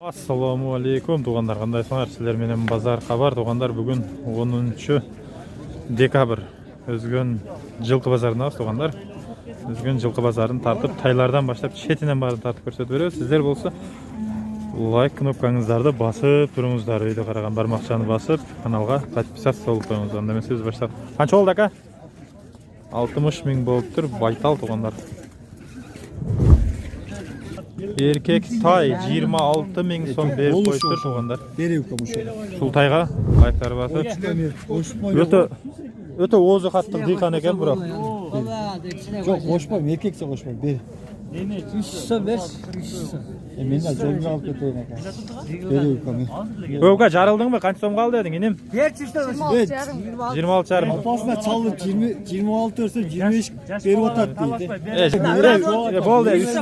Assalamu alaikum туғандар, қандайсыңар? Сіздер менен базар хабар туғандар. Бүгін 10 декабрь Өзгөн жылқы базарындамыз туғандар. Өзгөн жылқы базарын тартып, тайлардан баштап шетінен барын тартып көрсетіп береміз. Сіздер болса лайк кнопкаңыздарды басып тұрыңыздар. Үйде қараған бармақшаны басып, каналға подписаться болуп қойыңыздар. Анда мен сөз баштап. Қанша болды ака? 60 000 болып тұр, байтал туғандар. Erkek tay 26 000 son berip koyup tuğanlar. Şul tayga ayakları basıp. Öte oğuzu kattık dıykan eken bırak. Çok koşmayayım, erkekse koşmayayım. Bir. 300 ver, 300. Ben de jolga alıp keteyim eken. Berip koyayım. Öğga jarıldın mı? Kaç son kaldı dedin inim? 26 çarım. Apasına çalıp 26 örse 25 berip otat deydi. Boldu 300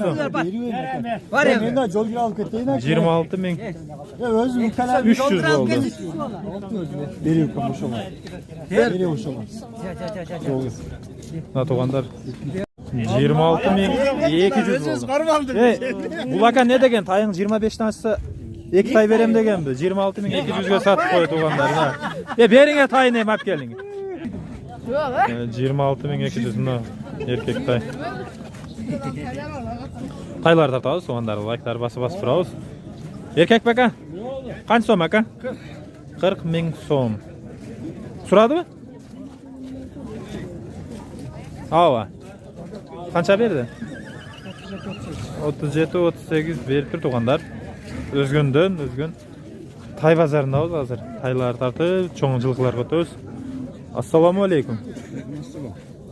Var ya. Ben de jolga alıp keteyim eken. 26 000. Öz ülkeler 300 oldu. Berip koymuş olan. Berip hoş olan. Na tuğanlar. 26 200 oldu. Bulaka ne degen? Tayın 25'ten açsa 2 tay verem degen mi? 26 200'e satıp koydu tuğanlar. Berine tayını hem hep gelin. 26 200 erkek tay. Taylar tartağız tuğanlar. Like'lar bası turavuz. Erkek baka? Kaç som aka? 40 000 som. Suradı mı? Ava. Kança berdi? 37-38 berip tur tuğanlar. Özgön tay bazarındabız hazır. Taylar tartıp, çoğun жылқылар көтөбүz. Assalamu alaikum.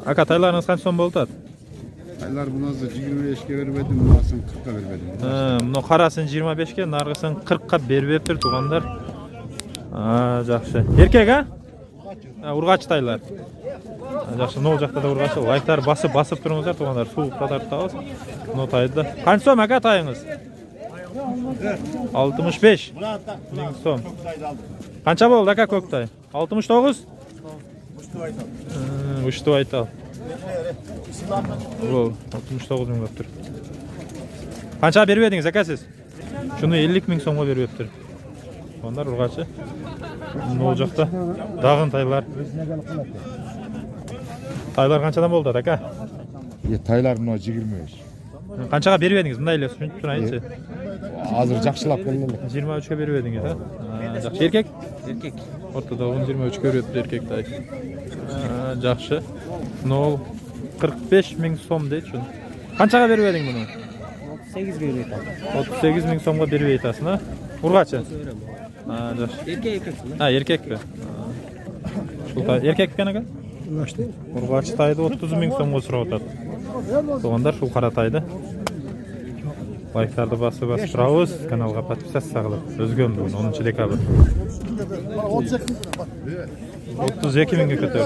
Aka taylarınız kaç son boldu? Taylar bunazı 25'ke vermedim, bunasın 40'a vermedim. Bunu karasın 25'ke, nargısın 40'a berip tur tuğanlar. Жақсы. Erkek ha? Urgaç taylar. Жақсы, нол жақта да urgaç. Лайктар басып тұрыңыздар туғандар. Суықта тартағыз. Но тайды. Қанша сом ака тайыңыз? 65 000 сом. Қанша болды ака көк тай? 69? Үшті айтал. Ол 69 000 болып тұр. Қанша беріп едіңіз ака сіз? Шуны 50 000 сомға беріп тұр. Onlar urgaçı. Ne olacakta? Dağın taylar. Taylar kançadan boldu aka? Taylar buna 25. Kançaga berip ediniz? Mınдай эле түшүнүп турайынчы. Азыр жакшылап келдим. 23'e berip ediniz ha? Жакшы. Erkek? Erkek. Ortada 23'e berip erkek tay. Жакшы. Nol 45 000 som deyt şunu. Kançaga berip edin bunu? 38 berip etam. 38 000 somga berip etasın ha? Urgaçı. Erkek. Erkek mi? Erkek mi aka? Urgaçı taydı 30 000 somga surap atadi. Soğanlar şu qara taydı. Like'larda basıp turabız. Kanalga podpисаться qilib. Özgön bugün 10 dekabr. 32 000 kötürdü.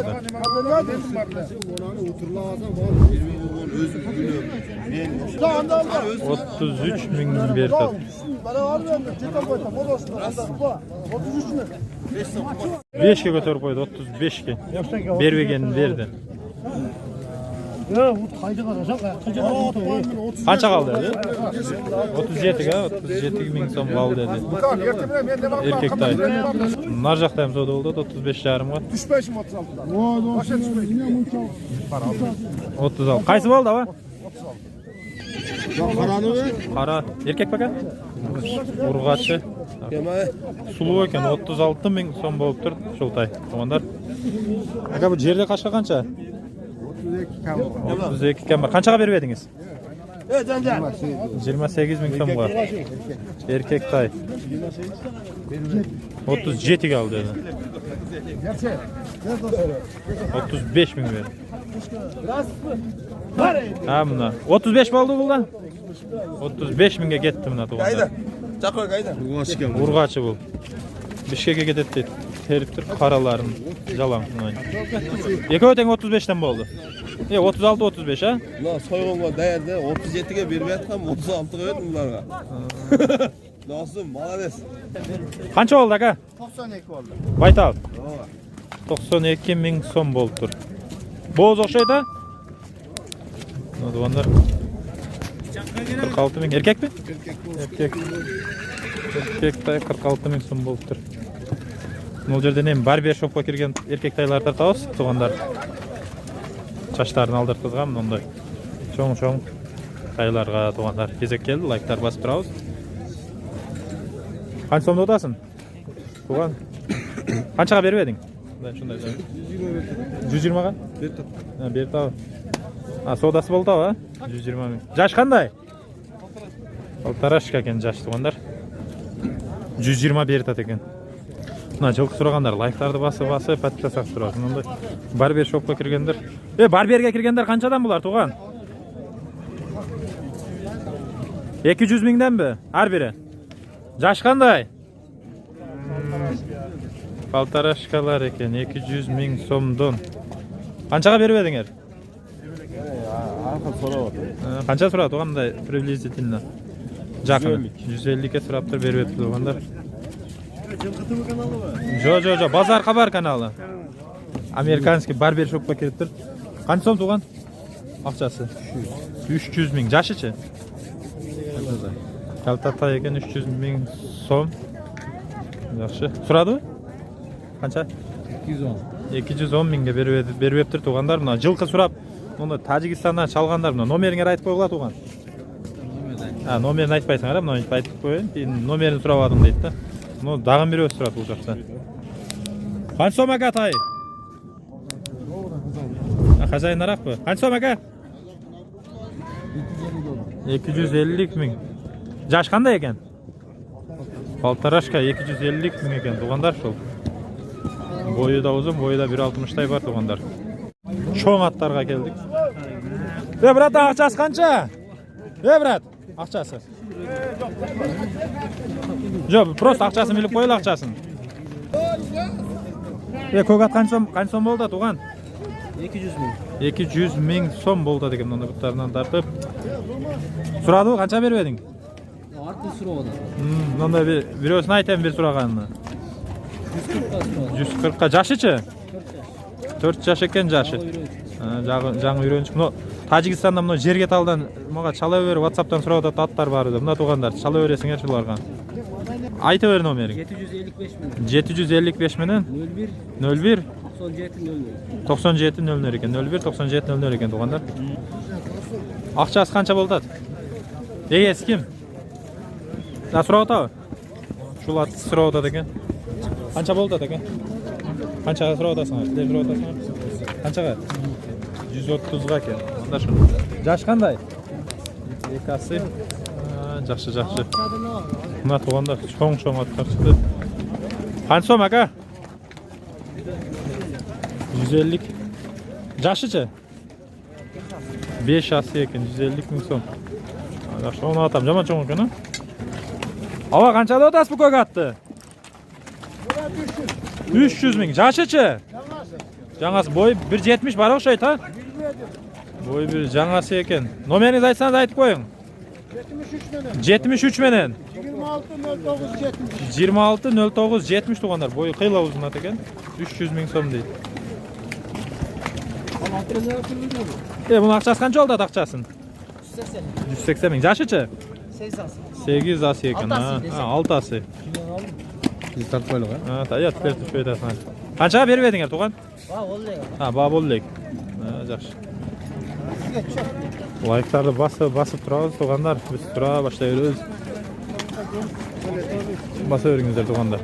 33 000 berdi. 5'e götürüp koydu 35'ke. Bervegen verdi. Kaça kaldı dedi? 37 ha, 37 000 som kaldı dedi. Erkek tay. Nar jaktayım soda oldu 35 jarımga. Düşmeyim 36'dan. 36. Qaysı boldu aba? Karanı ver. Qara. Erkek bakan? Urgaçı. Sulu eкен 36 000 som bolup tur şol tay. Tuğanlar. Aka bu jerde kaçka kança? 32 kam var. Kançaga berip ediniz? 28 000 somga. Erkek tay. 37 kaldı dedi. 35 000 verdi. Ha mına. 35 boldu buldan. 35 000'e getdi mına tuğanlar. Urgaçı bul. Bişkek'e gedet deydi. Teriptir karaların jalan. Eke öten 35'ten boldu. 36-35 ha? Soyğunga değerli 37'ge berip atqam 36'ga verdim bunlarga. Nasıl malades. Kança oldu aka? 92 oldu. Baytal. 92 000 som bolup tur. Boz okşaydı. Onlar 46 000 erkek mi? Erkek. Erkek tay 46 ming so'm bo'lib tur. Bu yerden hem barber shopga kirgen erkek taylar tartabız tuğanlar. Çaşlarını aldırtızgan onday. Çoğun taylarga tuğanlar кезек keldi, like'lar basıp turabız. Qancha so'mda o'tasın? Tuğan. Qanchaga berib eding? Ben shunday 120 ga? Ha, berib tabi. Ha, sodası bo'ldi ha? 120 ming. Jash qanday? Altarashka ekan jash tuğanlar. 120 berib ekan. Mına жылқы сұрағандар, лайктарды басы, подписасақ тұрасың. Онда барбер шопқа кіргендер. Барберге кіргендер қаншадан бұлар, туған? 200 мыңдан бі? Ар бері. Жаш қандай? Полторашкалар екен, 200 мың сомдон. Қаншаға беріп едіңер? Қанша сұрады, туғандай приблизительно? Жақын. 150-ке сұраптыр беріп еді туғандар. Жо, базар хабар каналы. Американский барбер шопқа келіп тұр. Қанша сом туған? Ақшасы? 300 мың. Жашычы? Калтата екен 300 мың сом. Жақшы. Сұрады? Қанша? 210 мыңға беріп тұр туғандар. Мұна жылқы сұрап, мұны Тажикстаннан шалғандар. Мұна номеріңер айтып қойғыла туған? Номерін айтпайсың ара, мұны айтып қойын. Номерін сұрап адым дейді. Ну, дағын беріп сұрады бұл жақта. Қанша сом аға тай? Хазайын арақ бұл. Қанша сом аға? 250 мың. Жаш қандай екен? Полторашка 250 мың екен. Туғандар шол. Бойы да ұзын, бойы да 1.60-тай бар туғандар. Чоң аттарға келдік. Брат, ақшасы қанша? Брат, ақшасы. Жоқ, просто ақшасын біліп қойыл ақшасын. Көк ат қанша сом болды туған? 200 мың. 200 мың сом болды деген мұнда бұттарынан тартып. Сұрады ғой, қанша беріп едің? Артын сұрау да. Мұнда біреусін айтайын бір сұрағанына. 140-қа. Жашычы? 4 жаш екен жашы. Жаңы үйреншік. Тажикстанда мұны жерге талдан мұға чала өрі WhatsApp'тан сұрауды аттар бар еді. Мұна туғандар, чала өресіңер шыларға. Айты өрін өмерің? 755 менен? 01? 97-00 екен. 01-97-00 екен туғандар. Ақшасы қанша болды? Егесі кім? Сұрау тау? Шул аты сұрау да екен. Қанша болды екен? Қаншаға сұрау тасыңар? Қаншаға? 130-ға екен. Жаш қандай? Екасы. Жақшы. Мұна туғанда чоң аттар шықты. Қанша сом аға? 150. Жашычы? 5 жасы екен, 150 мың сом. Жақшы, оны атам жаман чоң екен, Ава, қаншада отасы бұл көк атты? 300 мың. Жашычы? Жаңасы бой 1.70 бар оқшайды, ha? Бой бір жаңасы екен. Номеріңіз айтсаңыз айтып қойың. 73 менен. 26-09-70 туғандар. Бойы қиыла ұзын ат екен. 300 мың сом дейді. Бұның ақшасы қанша олды ақшасын? 180 мың. Жашычы? 8 асы екен. 6 асы. Тартып қойлық, Қаншаға беріп едіңер туған? Ба болдек. Жақшы. Лайктарды басып тұрауыз туғандар. Біз тұра баштай өріз. Баса өріңіздер туғандар.